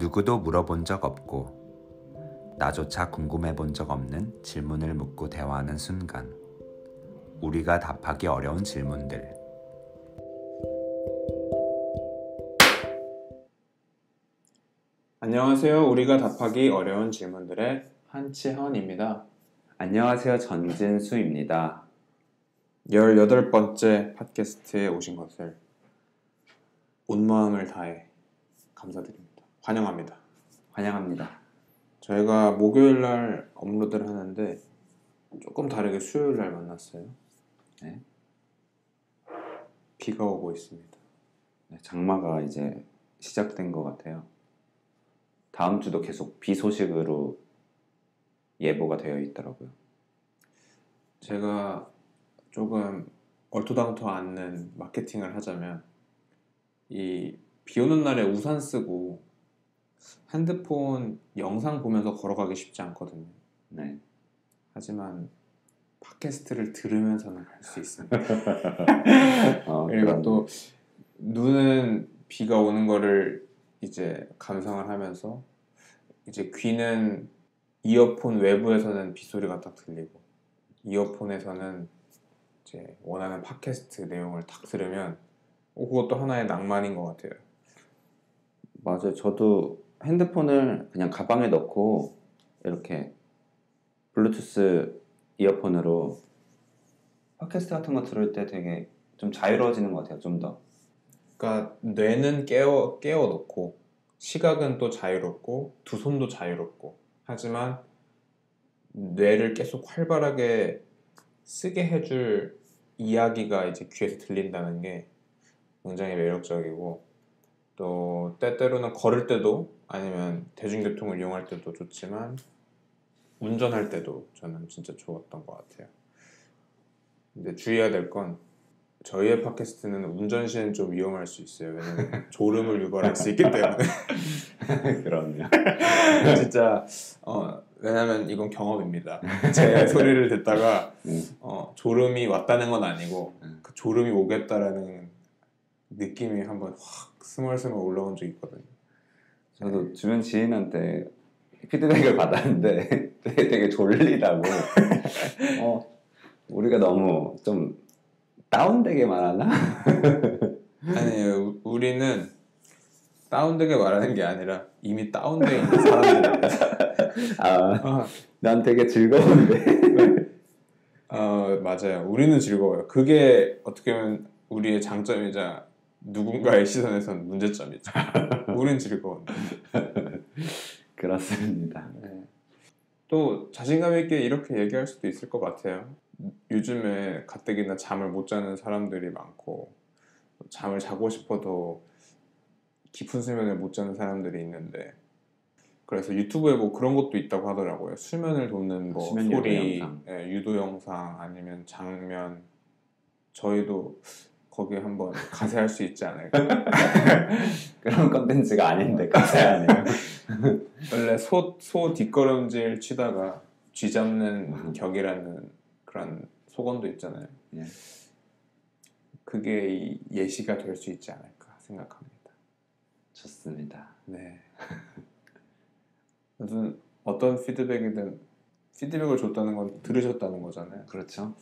누구도 물어본 적 없고 나조차 궁금해 본 적 없는 질문을 묻고 대화하는 순간, 우리가 답하기 어려운 질문들. 안녕하세요. 우리가 답하기 어려운 질문들의 한치헌입니다. 안녕하세요. 전진수입니다. 18번째 팟캐스트에 오신 것을 온 마음을 다해 감사드립니다. 환영합니다. 환영합니다. 저희가 목요일날 업로드를 하는데 조금 다르게 수요일날 만났어요. 네. 비가 오고 있습니다. 네, 장마가 이제 시작된 것 같아요. 다음 주도 계속 비 소식으로 예보가 되어 있더라고요. 제가 조금 얼토당토 않는 마케팅을 하자면, 이 비 오는 날에 우산 쓰고 핸드폰 영상 보면서 걸어가기 쉽지 않거든요. 네. 하지만 팟캐스트를 들으면서는 갈 수 있습니다. 그리고 그럼. 또 눈은 비가 오는 거를 이제 감상을 하면서, 이제 귀는 이어폰 외부에서는 빗소리가 딱 들리고 이어폰에서는 이제 원하는 팟캐스트 내용을 딱 들으면 그것도 하나의 낭만인 것 같아요. 맞아요. 저도 핸드폰을 그냥 가방에 넣고 이렇게 블루투스 이어폰으로 팟캐스트 같은 거 들을 때 되게 좀 자유로워지는 것 같아요. 좀 더. 그러니까 뇌는 깨워놓고 시각은 또 자유롭고 두 손도 자유롭고, 하지만 뇌를 계속 활발하게 쓰게 해줄 이야기가 이제 귀에서 들린다는 게 굉장히 매력적이고, 또 때때로는 걸을 때도 아니면 대중교통을 이용할 때도 좋지만 운전할 때도 저는 진짜 좋았던 것 같아요. 근데 주의해야 될 건, 저희의 팟캐스트는 운전 시에는 좀 위험할 수 있어요. 왜냐면 졸음을 유발할 수 있기 때문에. 그럼요. 진짜 왜냐면 이건 경험입니다. 제 소리를 듣다가 졸음이 왔다는 건 아니고 그 졸음이 오겠다라는 느낌이 한번 확 스멀스멀 올라온 적이 있거든요. 저도 주변 지인한테 피드백을 받았는데 되게 졸리다고. 우리가 너무 좀 다운되게 말하나? 아니에요. 우리는 다운되게 말하는 게 아니라 이미 다운되어 있는 사람들이에요. 난 되게 즐거운데. 맞아요. 우리는 즐거워요. 그게 어떻게 보면 우리의 장점이자 누군가의 시선에서는 문제점이죠. 우린 즐거운데. 그렇습니다. 네. 또 자신감 있게 이렇게 얘기할 수도 있을 것 같아요. 요즘에 가뜩이나 잠을 못 자는 사람들이 많고, 잠을 자고 싶어도 깊은 수면을 못 자는 사람들이 있는데, 그래서 유튜브에 뭐 그런 것도 있다고 하더라고요. 수면을 돕는 뭐 수면 소리, 유도 영상. 유도 영상 아니면 장면. 저희도 거기에 한번 가세할 수 있지 않을까. 그런 컨텐츠가 아닌데 가세하네요. 원래 소 뒷걸음질 치다가 쥐 잡는 격이라는 그런 속언도 있잖아요. 예. 그게 예시가 될 수 있지 않을까 생각합니다. 좋습니다. 네. 무슨 어떤 피드백이든 피드백을 줬다는 건 들으셨다는 거잖아요. 그렇죠.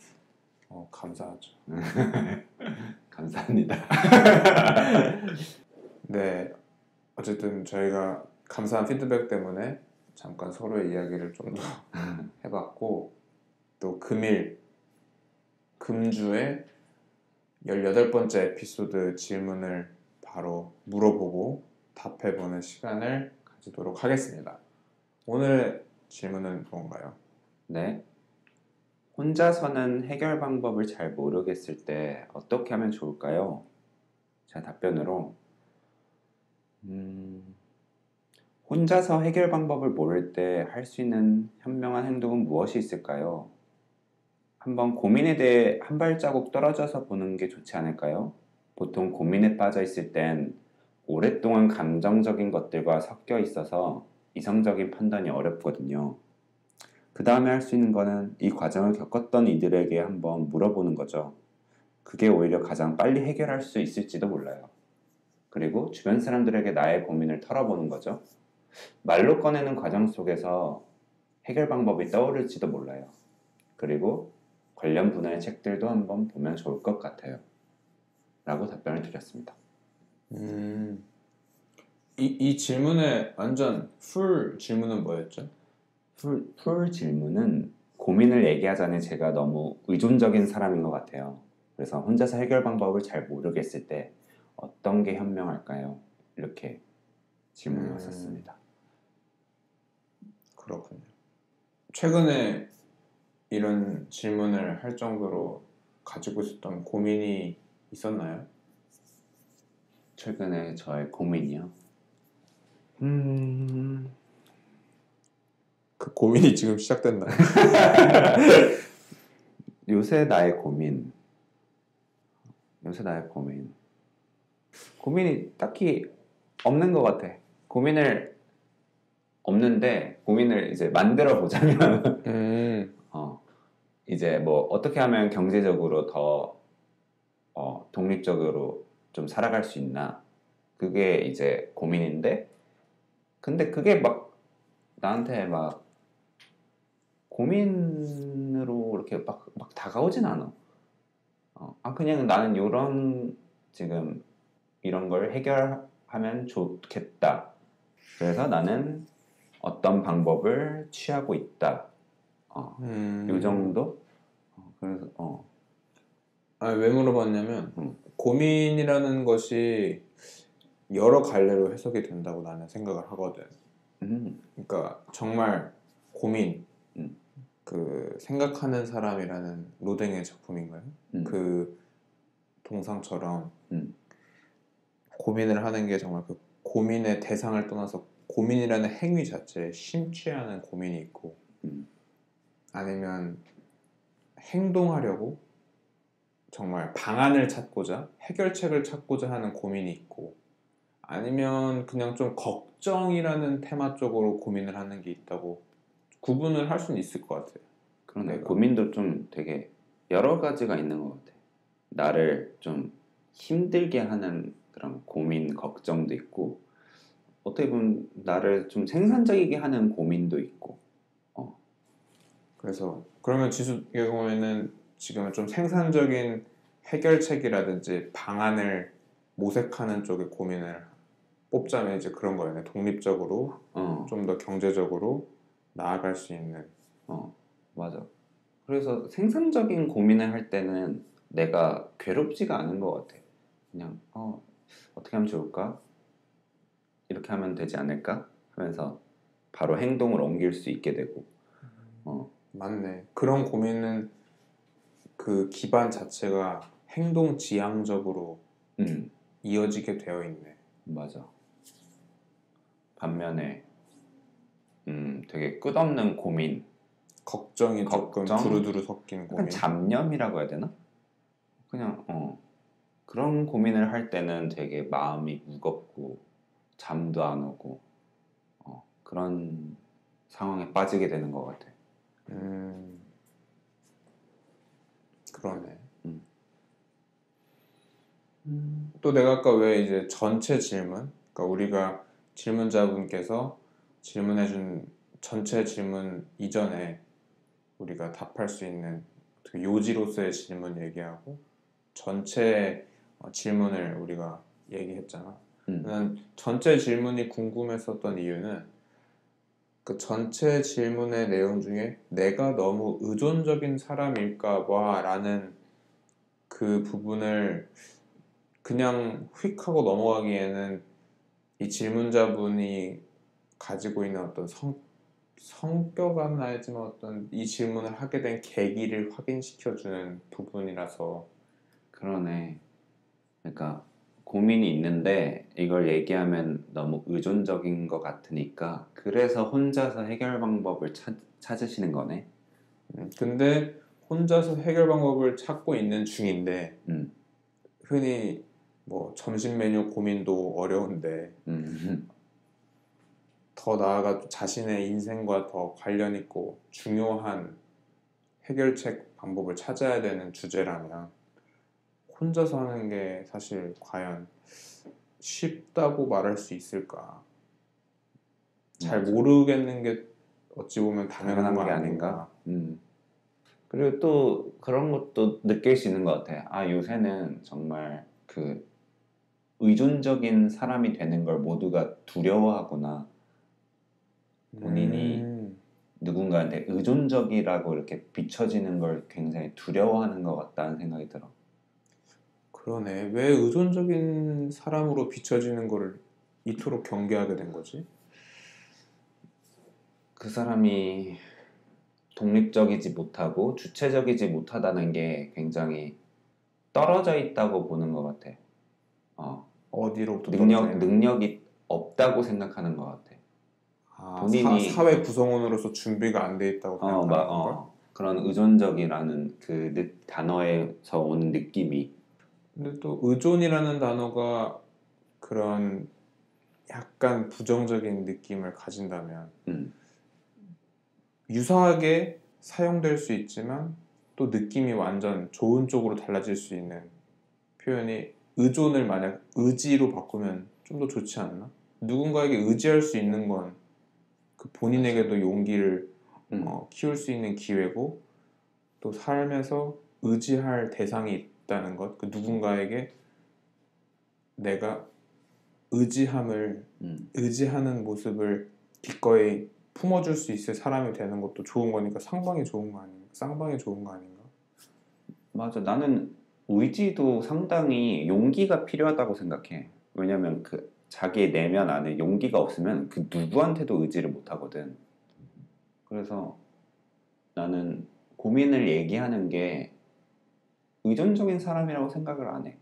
감사하죠. 감사합니다. 네. 어쨌든 저희가 감사한 피드백 때문에 잠깐 서로의 이야기를 좀 더 해봤고, 또 금주에 18번째 에피소드 질문을 바로 물어보고 답해보는 시간을 가지도록 하겠습니다. 오늘 질문은 뭔가요? 네. 혼자서는 해결 방법을 잘 모르겠을 때 어떻게 하면 좋을까요? 제 답변으로 혼자서 해결 방법을 모를 때 할 수 있는 현명한 행동은 무엇이 있을까요? 한번 고민에 대해 한 발자국 떨어져서 보는 게 좋지 않을까요? 보통 고민에 빠져 있을 땐 오랫동안 감정적인 것들과 섞여 있어서 이성적인 판단이 어렵거든요. 그 다음에 할 수 있는 거는 이 과정을 겪었던 이들에게 한번 물어보는 거죠. 그게 오히려 가장 빨리 해결할 수 있을지도 몰라요. 그리고 주변 사람들에게 나의 고민을 털어보는 거죠. 말로 꺼내는 과정 속에서 해결 방법이 떠오를지도 몰라요. 그리고 관련 분야의 책들도 한번 보면 좋을 것 같아요. 라고 답변을 드렸습니다. 이 질문의 완전 풀 질문은 뭐였죠? 풀 질문은 고민을 얘기하자니 제가 너무 의존적인 사람인 것 같아요. 그래서 혼자서 해결 방법을 잘 모르겠을 때 어떤 게 현명할까요? 이렇게 질문을 했었습니다. 그렇군요. 최근에 이런 질문을 할 정도로 가지고 있었던 고민이 있었나요? 최근에 저의 고민이요. 그 고민이 지금 시작됐나요? 요새 나의 고민. 고민이 딱히 없는 것 같아. 없는데 고민을 이제 만들어 보자면 이제 뭐 어떻게 하면 경제적으로 더 독립적으로 좀 살아갈 수 있나, 그게 이제 고민인데, 근데 그게 막 나한테 막 고민으로 이렇게 막 다가오진 않아. 그냥 나는 지금 이런 걸 해결하면 좋겠다. 그래서 나는 어떤 방법을 취하고 있다. 요 정도? 그래서 왜 물어봤냐면 고민이라는 것이 여러 갈래로 해석이 된다고 나는 생각을 하거든. 그러니까 정말 고민, 그 생각하는 사람이라는 로댕의 작품인가요? 그 동상처럼 고민을 하는 게 정말 그 고민의 대상을 떠나서 고민이라는 행위 자체에 심취하는 고민이 있고, 아니면 행동하려고 정말 방안을 찾고자 해결책을 찾고자 하는 고민이 있고, 아니면 그냥 좀 걱정이라는 테마 쪽으로 고민을 하는 게 있다고 구분을 할 수는 있을 것 같아요. 그러네. 고민도 좀 되게 여러 가지가 있는 것 같아. 나를 좀 힘들게 하는 그런 고민, 걱정도 있고, 어떻게 보면 나를 좀 생산적이게 하는 고민도 있고. 그래서 그러면 지수의 경우에는 지금은 좀 생산적인 해결책이라든지 방안을 모색하는 쪽에 고민을 뽑자면 이제 그런 거예요. 독립적으로 좀 더 경제적으로 나아갈 수 있는. 맞아. 그래서 생산적인 고민을 할 때는 내가 괴롭지가 않은 것 같아. 그냥 어떻게 하면 좋을까? 이렇게 하면 되지 않을까? 하면서 바로 행동을 옮길 수 있게 되고. 맞네. 그런 고민은 그 기반 자체가 행동 지향적으로 이어지게 되어 있네. 맞아. 반면에 되게 끝없는 고민, 걱정이 조금 두루두루 섞인 고민. 약간 잡념이라고 해야 되나? 그냥 그런 고민을 할 때는 되게 마음이 무겁고 잠도 안 오고 그런 상황에 빠지게 되는 것 같아. 그러네. 또 내가 아까 왜 이제 전체 질문, 그러니까 우리가 질문자분께서 질문해준 전체 질문 이전에 우리가 답할 수 있는 그 요지로서의 질문 얘기하고 전체 질문을 우리가 얘기했잖아. 난 전체 질문이 궁금했었던 이유는 그 전체 질문의 내용 중에 내가 너무 의존적인 사람일까 봐 라는 그 부분을 그냥 휙 하고 넘어가기에는 이 질문자분이 가지고 있는 어떤 성격은 아니지만 어떤 이 질문을 하게 된 계기를 확인시켜주는 부분이라서. 그러네. 그러니까 고민이 있는데 이걸 얘기하면 너무 의존적인 것 같으니까 그래서 혼자서 해결 방법을 찾으시는 거네. 근데 혼자서 해결 방법을 찾고 있는 중인데 흔히 뭐 점심 메뉴 고민도 어려운데 더 나아가 자신의 인생과 더 관련 있고 중요한 해결책 방법을 찾아야 되는 주제라면 혼자서 하는 게 사실 과연 쉽다고 말할 수 있을까? 잘 맞아. 모르겠는 게 어찌 보면 당연한 당연한 거 게 아닌가. 아닌가? 그리고 또 그런 것도 느낄 수 있는 것 같아. 아, 요새는 정말 그 의존적인 사람이 되는 걸 모두가 두려워하구나. 본인이 음, 누군가한테 의존적이라고 이렇게 비춰지는 걸 굉장히 두려워하는 것 같다는 생각이 들어. 그러네. 왜 의존적인 사람으로 비춰지는 거를 이토록 경계하게 된 거지? 그 사람이 독립적이지 못하고 주체적이지 못하다는 게 굉장히 떨어져 있다고 보는 것 같아. 어, 어디로부터 떨어져 있는? 능력이 없다고 생각하는 것 같아. 아, 본인이 사회 구성원으로서 준비가 안 돼 있다고 생각하는 건가? 그런 의존적이라는 그 단어에서 오는 느낌이, 근데 또 의존이라는 단어가 그런 약간 부정적인 느낌을 가진다면 음, 유사하게 사용될 수 있지만 또 느낌이 완전 좋은 쪽으로 달라질 수 있는 표현이 의존을 만약 의지로 바꾸면 좀 더 좋지 않나? 누군가에게 의지할 수 있는 건 그 본인에게도 용기를 음, 키울 수 있는 기회고 또 삶에서 의지할 대상이 있다는 것, 그 누군가에게 내가 의지함을 음. 의지하는 모습을 기꺼이 품어줄 수 있을 사람이 되는 것도 좋은 거니까 상방이 좋은 거 아닌가? 쌍방이 좋은 거 아닌가? 맞아. 나는 의지도 상당히 용기가 필요하다고 생각해. 왜냐면 그 자기 내면 안에 용기가 없으면 그 누구한테도 의지를 못 하거든. 그래서 나는 고민을 얘기하는 게 의존적인 사람이라고 생각을 안 해.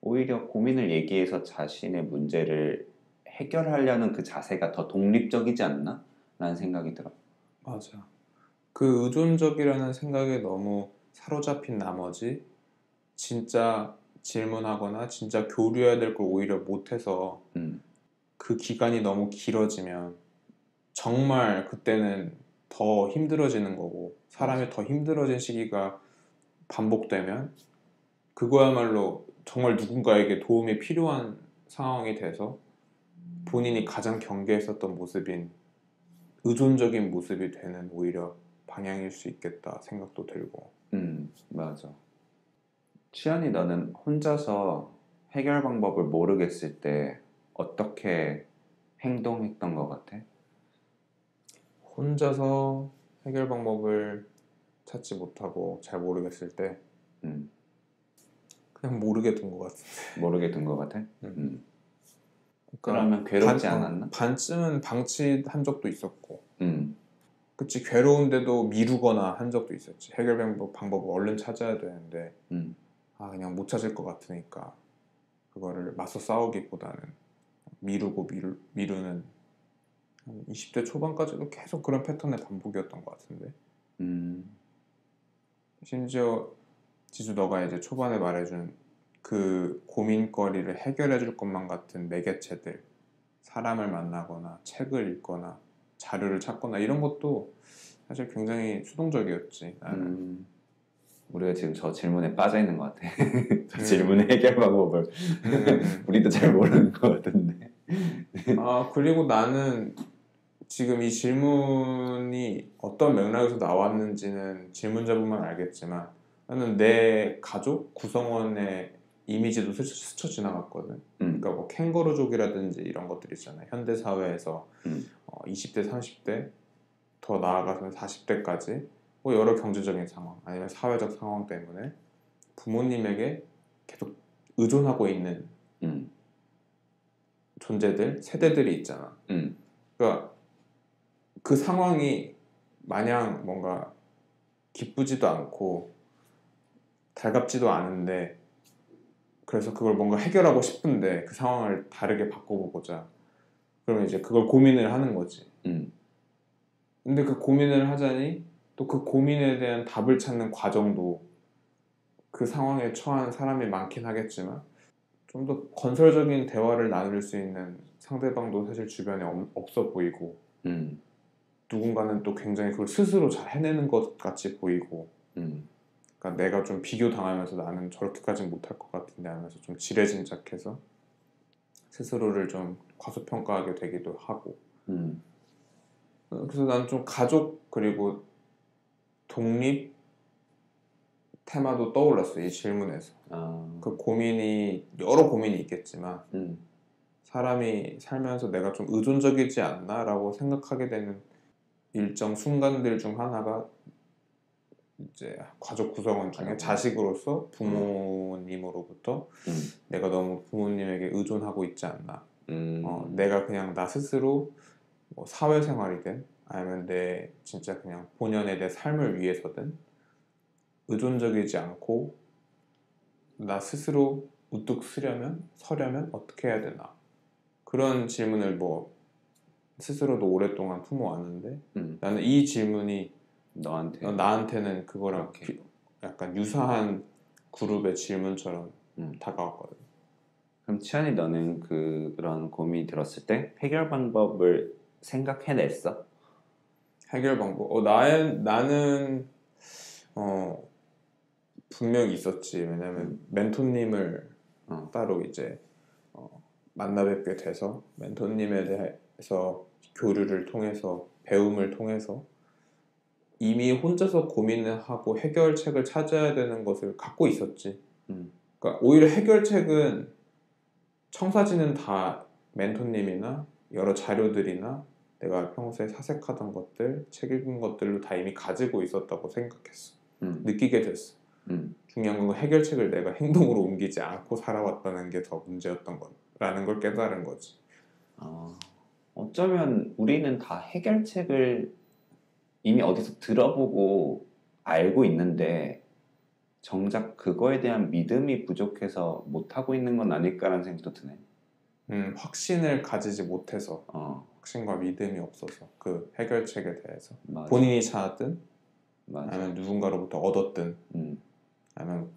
오히려 고민을 얘기해서 자신의 문제를 해결하려는 그 자세가 더 독립적이지 않나? 라는 생각이 들어. 맞아. 그 의존적이라는 생각에 너무 사로잡힌 나머지 진짜 질문하거나 진짜 교류해야 될 걸 오히려 못해서 음, 그 기간이 너무 길어지면 정말 그때는 더 힘들어지는 거고 맞아. 사람이 더 힘들어진 시기가 반복되면 그거야말로 정말 누군가에게 도움이 필요한 상황이 돼서 본인이 가장 경계했었던 모습인 의존적인 모습이 되는 오히려 방향일 수 있겠다 생각도 들고. 맞아. 치안이 너는 혼자서 해결 방법을 모르겠을 때 어떻게 행동했던 것 같아? 혼자서 해결 방법을 찾지 못하고 잘 모르겠을 때 음, 그냥 모르게 둔 것 같아. 모르게 둔 것 같아? 음. 음. 그러니까 그러면 괴롭지 않았나? 반쯤은 방치한 적도 있었고, 음, 그치 괴로운데도 미루거나 한 적도 있었지. 해결 방법을 얼른 찾아야 되는데, 음, 아 그냥 못 찾을 것 같으니까 그거를 맞서 싸우기보다는 미루는 한 20대 초반까지도 계속 그런 패턴의 반복이었던 것 같은데. 음, 심지어 지수 너가 이제 초반에 말해준 그 고민거리를 해결해 줄 것만 같은 매개체들 사람을 만나거나 책을 읽거나 자료를 찾거나 이런 것도 사실 굉장히 수동적이었지 나는. 음. 우리가 지금 저 질문에 빠져 있는 것 같아. 저 음, 질문의 해결 방법을 음, 음. 우리도 잘 모르는 것 같은데. 아 그리고 나는 지금 이 질문이 어떤 맥락에서 나왔는지는 질문자분만 알겠지만 나는 내 가족 구성원의 이미지도 스쳐 지나갔거든. 음, 그러니까 뭐 캥거루족이라든지 이런 것들 있잖아요. 현대 사회에서 음, 20대, 30대 더 나아가서는 40대까지 뭐 여러 경제적인 상황 아니면 사회적 상황 때문에 부모님에게 계속 의존하고 있는 음, 존재들, 세대들이 있잖아. 음, 그러니까 그 상황이 마냥 뭔가 기쁘지도 않고 달갑지도 않은데 그래서 그걸 뭔가 해결하고 싶은데 그 상황을 다르게 바꿔보고자 그러면 이제 그걸 고민을 하는 거지. 음, 근데 그 고민을 하자니 또 그 고민에 대한 답을 찾는 과정도 그 상황에 처한 사람이 많긴 하겠지만 좀 더 건설적인 대화를 나눌 수 있는 상대방도 사실 주변에 없어 보이고 음, 누군가는 또 굉장히 그걸 스스로 잘 해내는 것 같이 보이고 음, 그러니까 내가 좀 비교당하면서 나는 저렇게까지는 못할 것 같은데 하면서 좀 지레짐작해서 스스로를 좀 과소평가하게 되기도 하고 음. 그래서 난 좀 가족 그리고 독립 테마도 떠올랐어, 이 질문에서. 그 고민이, 여러 고민이 있겠지만 사람이 살면서 내가 좀 의존적이지 않나 라고 생각하게 되는 일정 순간들 중 하나가 이제 가족 구성원 중에 자식으로서 부모님으로부터 내가 너무 부모님에게 의존하고 있지 않나. 내가 그냥 나 스스로 뭐 사회생활이든 아니면 내 진짜 그냥 본연의 내 삶을 위해서든 의존적이지 않고 나 스스로 우뚝 서려면 어떻게 해야 되나, 그런 질문을 뭐 스스로도 오랫동안 품어왔는데 나는 이 질문이 나한테는 그거랑 약간 유사한 그룹의 질문처럼 다가왔거든. 그럼 치안이 너는 그런 고민이 들었을 때 해결 방법을 생각해냈어? 해결 방법? 나는 분명히 있었지. 왜냐면 멘토님을 따로 이제 만나 뵙게 돼서 멘토님에 대해서 교류를 통해서, 배움을 통해서 이미 혼자서 고민을 하고 해결책을 찾아야 되는 것을 갖고 있었지. 그러니까 오히려 해결책은 청사진은 다 멘토님이나 여러 자료들이나 내가 평소에 사색하던 것들, 책 읽은 것들로 다 이미 가지고 있었다고 생각했어. 느끼게 됐어. 중요한 건 해결책을 내가 행동으로 옮기지 않고 살아왔다는 게 더 문제였던 거라는 걸 깨달은 거지. 어쩌면 우리는 다 해결책을 이미 어디서 들어보고 알고 있는데 정작 그거에 대한 믿음이 부족해서 못하고 있는 건 아닐까라는 생각도 드네. 확신을 가지지 못해서, 확신과 믿음이 없어서 그 해결책에 대해서. 맞아. 본인이 찾았든 맞아. 아니면 누군가로부터 얻었든 아니면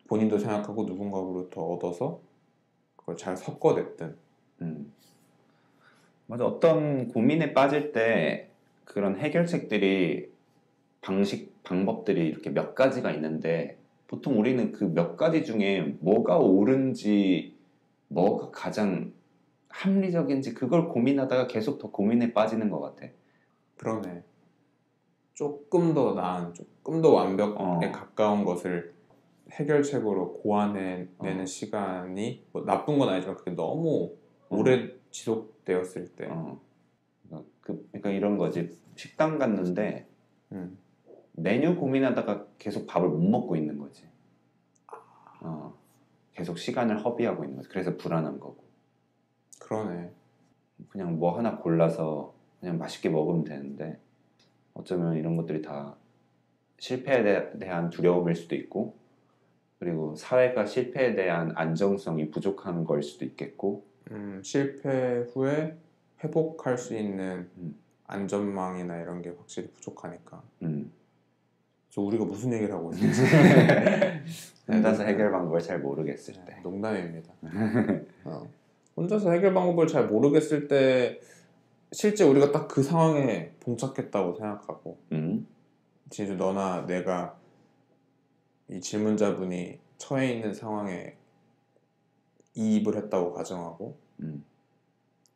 본인도 생각하고 누군가로부터 얻어서 그걸 잘 섞어냈든. 맞아. 어떤 고민에 빠질 때 그런 해결책들이 방법들이 이렇게 몇 가지가 있는데 보통 우리는 그 몇 가지 중에 뭐가 옳은지 뭐가 가장 합리적인지 그걸 고민하다가 계속 더 고민에 빠지는 것 같아. 그러네. 조금 더 나은, 조금 더 완벽에 가까운 것을 해결책으로 고안해내는 시간이 뭐 나쁜 건 아니지만 그게 너무 오래 지속되었을 때. 그러니까 이런 거지. 식당 갔는데 메뉴 고민하다가 계속 밥을 못 먹고 있는 거지. 계속 시간을 허비하고 있는 거지. 그래서 불안한 거고. 그러네. 그냥 뭐 하나 골라서 그냥 맛있게 먹으면 되는데 어쩌면 이런 것들이 다 실패에 대한 두려움일 수도 있고, 그리고 사회가 실패에 대한 안정성이 부족한 걸 수도 있겠고, 실패 후에 회복할 수 있는 안전망이나 이런 게 확실히 부족하니까. 그래서 우리가 무슨 얘기를 하고 있는지 혼자서 해결 방법을 잘 모르겠을 때. 농담입니다. 혼자서 해결 방법을 잘 모르겠을 때 실제 우리가 딱 그 상황에 봉착했다고 생각하고, 진짜 너나 내가 이 질문자분이 처해 있는 상황에 이입을 했다고 가정하고,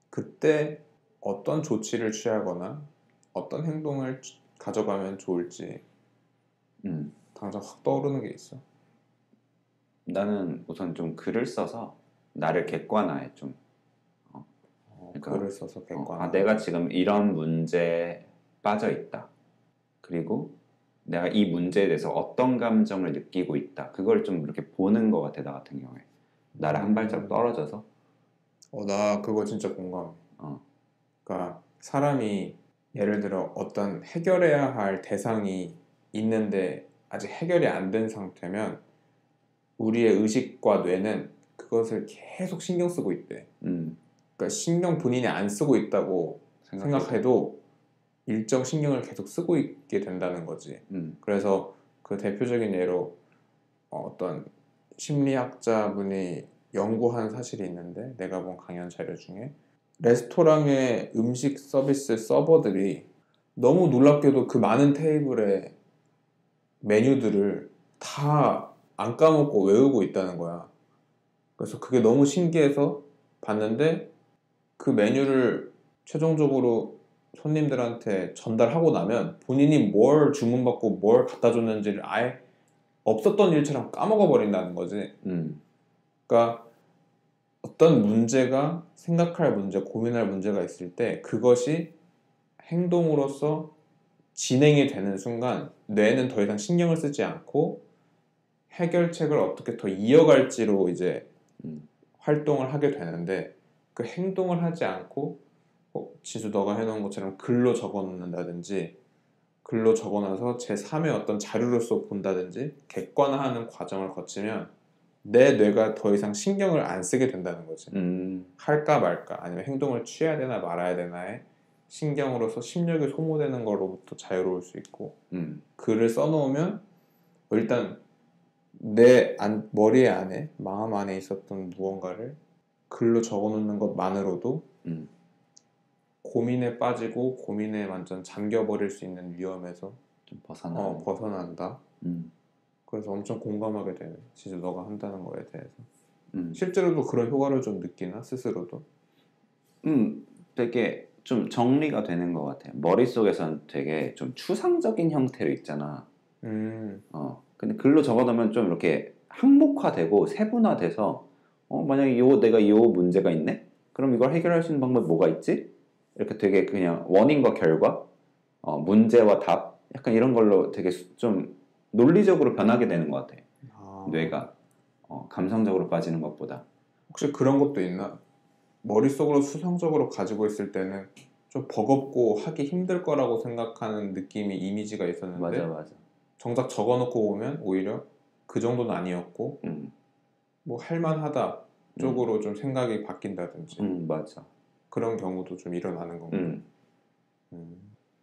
그때 어떤 조치를 취하거나 어떤 행동을 가져가면 좋을지 당장 확 떠오르는 게 있어. 나는 우선 좀 글을 써서 나를 객관화해 좀. 그러니까, 글을 써서 객관화. 내가 지금 이런 문제에 빠져 있다. 그리고 내가 이 문제에 대해서 어떤 감정을 느끼고 있다. 그걸 좀 이렇게 보는 것 같아, 나 같은 경우에. 나를 한 발자국 떨어져서. 나 그거 진짜 공감해. 그러니까 사람이 예를 들어 어떤 해결해야 할 대상이 있는데 아직 해결이 안 된 상태면 우리의 의식과 뇌는 그것을 계속 신경 쓰고 있대. 그러니까 신경 본인이 안 쓰고 있다고 생각해도 일정 신경을 계속 쓰고 있게 된다는 거지. 그래서 그 대표적인 예로 어떤 심리학자분이 연구한 사실이 있는데, 내가 본 강연 자료 중에 레스토랑의 음식 서비스 서버들이 너무 놀랍게도 그 많은 테이블에 메뉴들을 다 안 까먹고 외우고 있다는 거야. 그래서 그게 너무 신기해서 봤는데 그 메뉴를 최종적으로 손님들한테 전달하고 나면 본인이 뭘 주문받고 뭘 갖다 줬는지를 아예 없었던 일처럼 까먹어 버린다는 거지. 그러니까 어떤 문제가 생각할 문제, 고민할 문제가 있을 때 그것이 행동으로서 진행이 되는 순간 뇌는 더 이상 신경을 쓰지 않고 해결책을 어떻게 더 이어갈지로 이제 활동을 하게 되는데 그 행동을 하지 않고 지수 너가 해놓은 것처럼 글로 적어놓는다든지 글로 적어놔서 제3의 어떤 자료로서 본다든지 객관화하는 과정을 거치면 내 뇌가 더 이상 신경을 안 쓰게 된다는 거지. 할까 말까 아니면 행동을 취해야 되나 말아야 되나에 신경으로서 심력이 소모되는 거로부터 자유로울 수 있고 글을 써놓으면 일단 내 머리 안에 마음 안에 있었던 무언가를 글로 적어놓는 것만으로도 고민에 빠지고 고민에 완전 잠겨버릴 수 있는 위험에서 좀 벗어나. 벗어난다. 그래서 엄청 공감하게 되네. 진짜 너가 한다는 거에 대해서. 음. 실제로도 그런 효과를 좀 느끼나 스스로도? 되게 좀 정리가 되는 것 같아요. 머릿속에선 되게 좀 추상적인 형태로 있잖아. 근데 글로 적어놓으면 좀 이렇게 항목화되고 세분화돼서 만약에 내가 요 문제가 있네? 그럼 이걸 해결할 수 있는 방법이 뭐가 있지? 이렇게 되게 그냥 원인과 결과, 문제와 답, 약간 이런 걸로 되게 좀 논리적으로 변하게 되는 것 같아. 뇌가 감성적으로 빠지는 것보다. 혹시 그런 것도 있나? 머릿속으로 수성적으로 가지고 있을 때는 좀 버겁고 하기 힘들 거라고 생각하는 느낌이 이미지가 있었는데 맞아. 정작 적어놓고 보면 오히려 그 정도는 아니었고 뭐 할만하다 쪽으로 좀 생각이 바뀐다든지 맞아. 그런 경우도 좀 일어나는 건가요?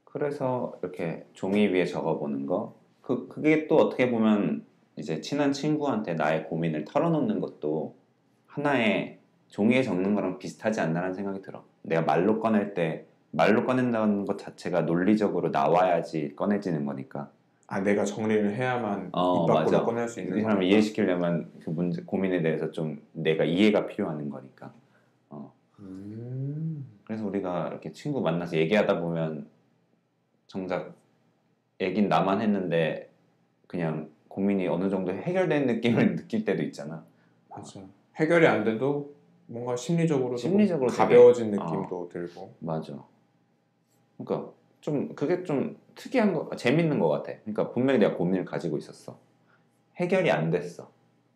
그래서 이렇게 종이 위에 적어보는 거 그게 또 어떻게 보면 이제 친한 친구한테 나의 고민을 털어놓는 것도 하나의 종이에 적는 거랑 비슷하지 않나라는 생각이 들어. 내가 말로 꺼낼 때 말로 꺼낸다는 것 자체가 논리적으로 나와야지 꺼내지는 거니까. 내가 정리를 해야만 입 밖으로 맞아. 꺼낼 수 있는 이 사람을 거니까. 이해시키려면 그 문제 고민에 대해서 좀 내가 이해가 필요한 거니까. 그래서 우리가 이렇게 친구 만나서 얘기하다 보면 정작 얘긴 나만 했는데 그냥 고민이 어느 정도 해결된 느낌을 느낄 때도 있잖아. 맞아. 해결이 안 돼도 뭔가 심리적으로 심리적으로 가벼워진 되게, 느낌도 들고. 맞아. 그러니까 좀 그게 좀 특이한 거, 재밌는 것 같아. 그러니까 분명히 내가 고민을 가지고 있었어. 해결이 안 됐어.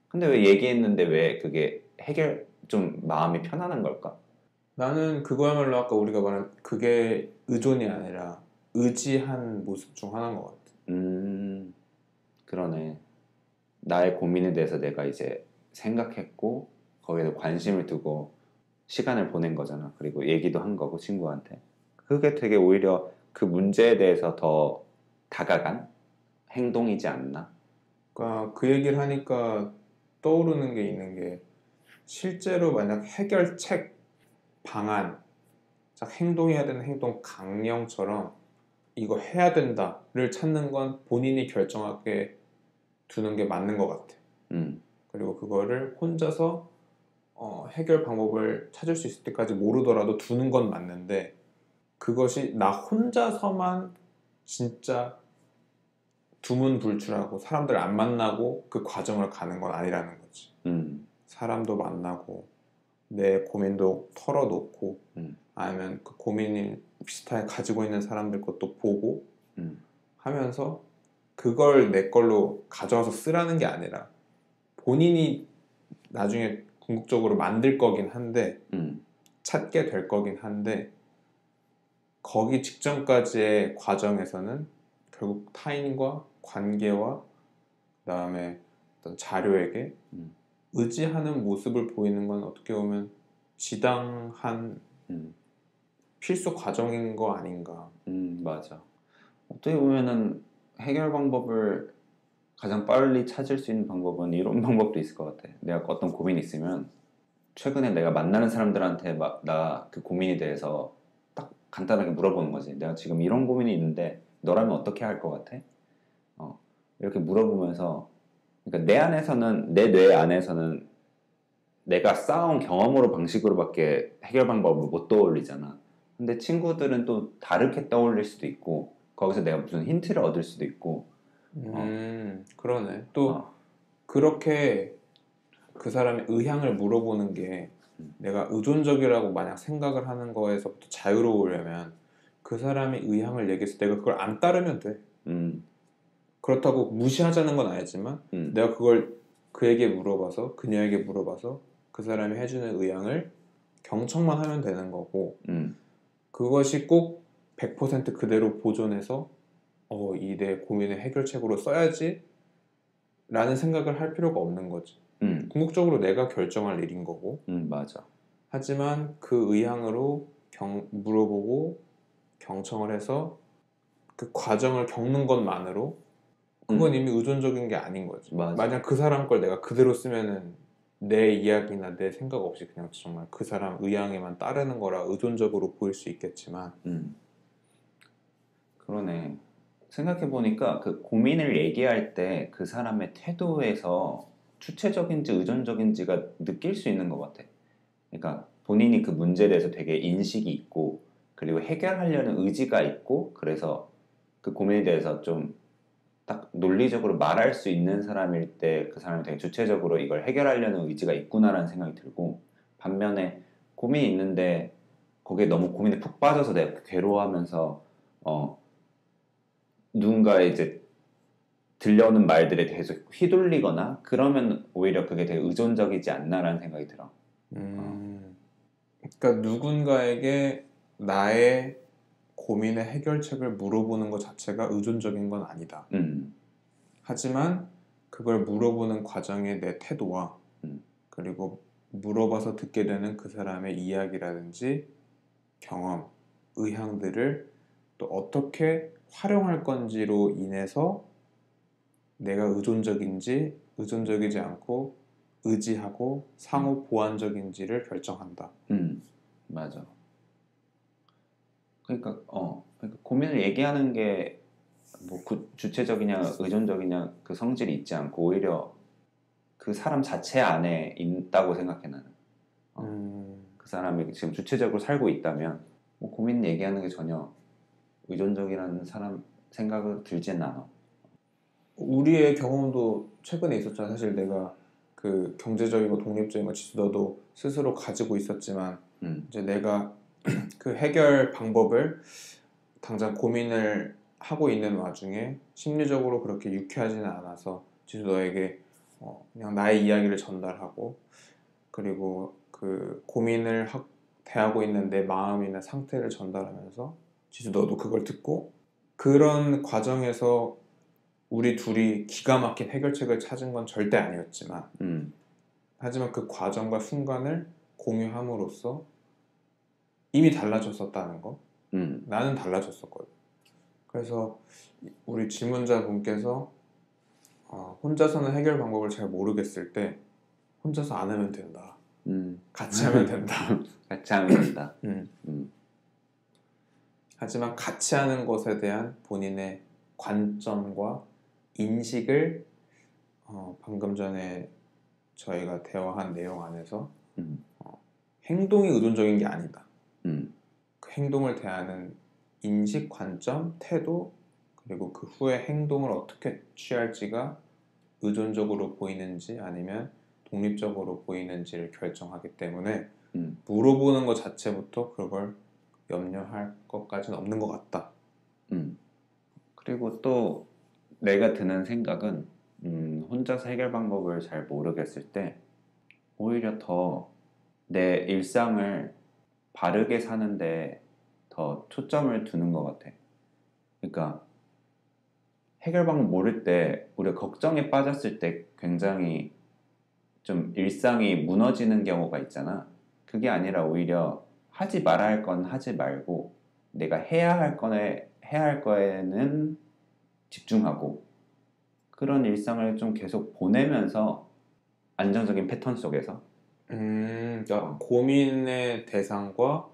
근데 왜 얘기했는데 왜 그게 좀 마음이 편안한 걸까? 나는 그거야말로 아까 우리가 말한 그게 의존이 아니라 의지한 모습 중 하나인 것 같아. 그러네. 나의 고민에 대해서 내가 이제 생각했고 거기에 관심을 두고 시간을 보낸 거잖아. 그리고 얘기도 한 거고 친구한테. 그게 되게 오히려 그 문제에 대해서 더 다가간 행동이지 않나? 그러니까 그 얘기를 하니까 떠오르는 게 있는 게 실제로 만약 해결책, 방안, 행동해야 되는 행동 강령처럼 이거 해야 된다를 찾는 건 본인이 결정하게 두는 게 맞는 것 같아. 그리고 그거를 혼자서 해결 방법을 찾을 수 있을 때까지 모르더라도 두는 건 맞는데 그것이 나 혼자서만 진짜 두문불출하고 사람들 안 만나고 그 과정을 가는 건 아니라는 거지. 사람도 만나고 내 고민도 털어놓고 아니면 그 고민을 비슷하게 가지고 있는 사람들 것도 보고 하면서 그걸 내 걸로 가져와서 쓰라는 게 아니라 본인이 나중에 궁극적으로 만들 거긴 한데 찾게 될 거긴 한데 거기 직전까지의 과정에서는 결국 타인과 관계와 그다음에 어떤 자료에게 의지하는 모습을 보이는 건 어떻게 보면 지당한 필수 과정인 거 아닌가. 맞아. 어떻게 보면은 해결 방법을 가장 빨리 찾을 수 있는 방법은 이런 방법도 있을 것 같아. 내가 어떤 고민이 있으면 최근에 내가 만나는 사람들한테 막 나 그 고민에 대해서 딱 간단하게 물어보는 거지. 내가 지금 이런 고민이 있는데 너라면 어떻게 할 것 같아? 이렇게 물어보면서 그러니까 내 뇌 안에서는 내가 쌓아온 경험으로 방식으로밖에 해결 방법을 못 떠올리잖아. 근데 친구들은 또 다르게 떠올릴 수도 있고 거기서 내가 무슨 힌트를 얻을 수도 있고 그러네. 또 어, 그렇게 그 사람의 의향을 물어보는 게 내가 의존적이라고 만약 생각을 하는 거에서부터 자유로우려면 그 사람이 의향을 얘기해서 내가 그걸 안 따르면 돼. 음, 그렇다고 무시하자는 건 아니지만 음, 내가 그걸 그에게 물어봐서 그녀에게 물어봐서 그 사람이 해주는 의향을 경청만 하면 되는 거고 음, 그것이 꼭 100% 그대로 보존해서 이 내 고민의 해결책으로 써야지 라는 생각을 할 필요가 없는 거지. 궁극적으로 내가 결정할 일인 거고 맞아. 하지만 그 의향으로 물어보고 경청을 해서 그 과정을 겪는 것만으로 그건 음, 이미 의존적인 게 아닌 거지. 맞아. 만약 그 사람 걸 내가 그대로 쓰면은 내 이야기나 내 생각 없이 그냥 정말 그 사람 의향에만 따르는 거라 의존적으로 보일 수 있겠지만 음, 그러네. 생각해보니까 그 고민을 얘기할 때 그 사람의 태도에서 주체적인지 의존적인지가 느낄 수 있는 것 같아. 그러니까 본인이 그 문제에 대해서 되게 인식이 있고 그리고 해결하려는 의지가 있고 그래서 그 고민에 대해서 좀 딱 논리적으로 말할 수 있는 사람일 때 그 사람이 되게 주체적으로 이걸 해결하려는 의지가 있구나라는 생각이 들고 반면에 고민이 있는데 거기에 너무 고민에 푹 빠져서 내가 괴로워하면서 어 누군가 이제 들려오는 말들에 대해서 휘둘리거나 그러면 오히려 그게 되게 의존적이지 않나라는 생각이 들어. 어, 그러니까 누군가에게 나의 고민의 해결책을 물어보는 것 자체가 의존적인 건 아니다. 음, 하지만 그걸 물어보는 과정의 내 태도와 음, 그리고 물어봐서 듣게 되는 그 사람의 이야기라든지 경험, 의향들을 또 어떻게 활용할 건지로 인해서 내가 의존적인지 의존적이지 않고 의지하고 상호 보완적인지를 결정한다. 맞아. 그러니까 고민을 얘기하는 게 뭐 주체적이냐 의존적이냐 그 성질이 있지 않고 오히려 그 사람 자체 안에 있다고 생각해 나는. 어, 그 사람이 지금 주체적으로 살고 있다면 뭐 고민 얘기하는 게 전혀 의존적이라는 사람 생각을 들지는 않아. 우리의 경험도 최근에 있었잖아. 사실 내가 그 경제적이고 독립적인 거 너도 스스로 가지고 있었지만 음, 이제 내가 그 해결 방법을 당장 고민을 하고 있는 와중에 심리적으로 그렇게 유쾌하지는 않아서 지수 너에게 그냥 나의 이야기를 전달하고 그리고 그 고민을 대하고 있는 내 마음이나 상태를 전달하면서 지수 너도 그걸 듣고 그런 과정에서 우리 둘이 기가 막힌 해결책을 찾은 건 절대 아니었지만 음, 하지만 그 과정과 순간을 공유함으로써 이미 달라졌었다는 거 음, 나는 달라졌었거든. 그래서 우리 질문자분께서 혼자서는 해결 방법을 잘 모르겠을 때 혼자서 안 하면 된다. 음. 같이 하면 된다. 같이 하면 된다. 음. 음, 하지만 같이 하는 것에 대한 본인의 관점과 인식을 방금 전에 저희가 대화한 내용 안에서 음, 행동이 의존적인 게 아니다. 음, 그 행동을 대하는 인식, 관점, 태도 그리고 그 후에 행동을 어떻게 취할지가 의존적으로 보이는지 아니면 독립적으로 보이는지를 결정하기 때문에 음, 물어보는 것 자체부터 그걸 염려할 것까지는 없는 것 같다. 음. 그리고 또 내가 드는 생각은 혼자서 해결 방법을 잘 모르겠을 때 오히려 더 내 일상을 바르게 사는데 더 초점을 두는 것 같아. 그러니까 해결 방법 모를 때 우리가 걱정에 빠졌을 때 굉장히 좀 일상이 무너지는 경우가 있잖아. 그게 아니라 오히려 하지 말아야 할 건 하지 말고 내가 해야 할 거에는 집중하고 그런 일상을 좀 계속 보내면서 안정적인 패턴 속에서 그러니까 고민의 대상과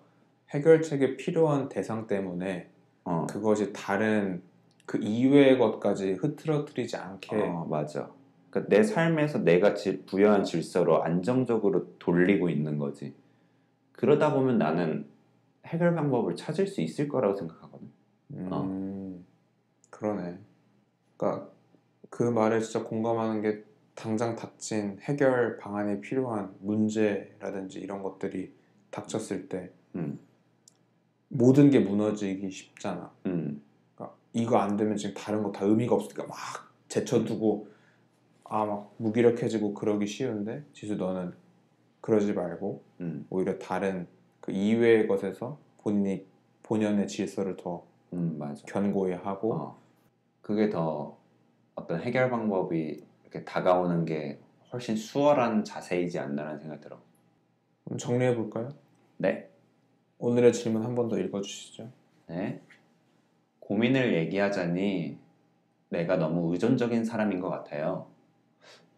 해결책에 필요한 대상 때문에 어, 그것이 다른 그 이외의 것까지 흐트러뜨리지 않게 맞아. 그러니까 내 삶에서 내가 부여한 질서로 안정적으로 돌리고 있는 거지. 그러다 보면 나는 해결 방법을 찾을 수 있을 거라고 생각하거든. 그러네. 그러니까 그 말에 진짜 공감하는 게 당장 닥친 해결 방안이 필요한 문제라든지 이런 것들이 닥쳤을 때 음, 모든 게 무너지기 쉽잖아. 음, 그러니까 이거 안 되면 지금 다른 거 다 의미가 없으니까 막 제쳐두고 막 무기력해지고 그러기 쉬운데 지수 너는 그러지 말고 음, 오히려 다른 그 이외의 것에서 본연의 질서를 더 맞아. 견고히 하고 그게 더 어떤 해결 방법이 이렇게 다가오는 게 훨씬 수월한 자세이지 않나라는 생각이 들어. 그럼 정리해 볼까요? 네, 오늘의 질문 한 번 더 읽어주시죠. 네. 고민을 얘기하자니 내가 너무 의존적인 사람인 것 같아요.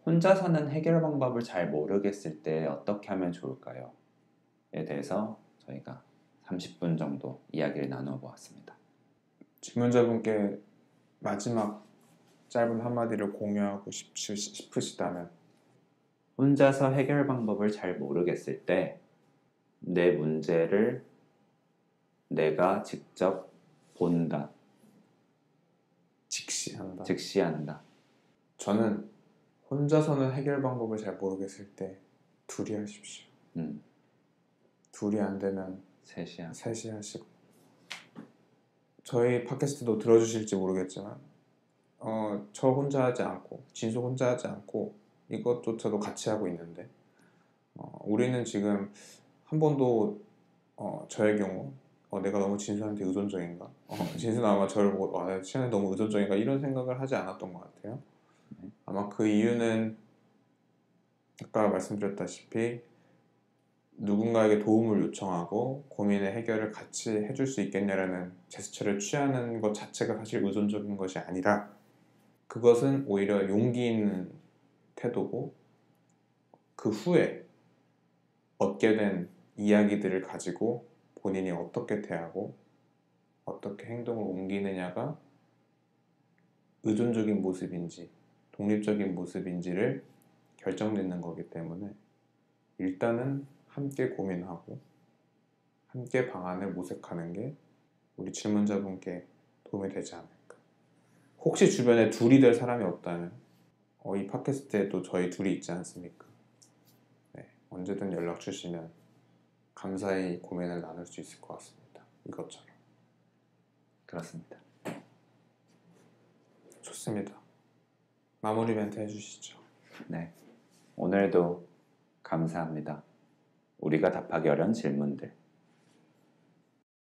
혼자서는 해결 방법을 잘 모르겠을 때 어떻게 하면 좋을까요? 에 대해서 저희가 30분 정도 이야기를 나누어 보았습니다. 질문자분께 마지막 짧은 한마디를 공유하고 싶으시다면 혼자서 해결 방법을 잘 모르겠을 때 내 문제를 내가 직접 본다, 직시한다. 직시한다. 저는 혼자서는 해결 방법을 잘 모르겠을 때 둘이 하십시오. 음, 둘이 안 되면 셋이야. 셋이 하시고 저희 팟캐스트도 들어주실지 모르겠지만 저 혼자 하지 않고 진수 혼자 하지 않고 이것조차도 같이 하고 있는데 우리는 지금 한 번도 저의 경우 내가 너무 진수한테 의존적인가? 진수는 아마 저를 보고 시간에 너무 의존적인가? 이런 생각을 하지 않았던 것 같아요. 아마 그 이유는 아까 말씀드렸다시피 누군가에게 도움을 요청하고 고민의 해결을 같이 해줄 수 있겠냐라는 제스처를 취하는 것 자체가 사실 의존적인 것이 아니라 그것은 오히려 용기 있는 태도고 그 후에 얻게 된 이야기들을 가지고 본인이 어떻게 대하고 어떻게 행동을 옮기느냐가 의존적인 모습인지 독립적인 모습인지를 결정짓는 거기 때문에 일단은 함께 고민하고 함께 방안을 모색하는 게 우리 질문자분께 도움이 되지 않을까. 혹시 주변에 둘이 될 사람이 없다면 이 팟캐스트에도 저희 둘이 있지 않습니까? 네, 언제든 연락 주시면 감사히 고민을 나눌 수 있을 것 같습니다. 이것처럼. 그렇습니다. 좋습니다. 마무리 멘트 해주시죠. 네. 오늘도 감사합니다. 우리가 답하기 어려운 질문들.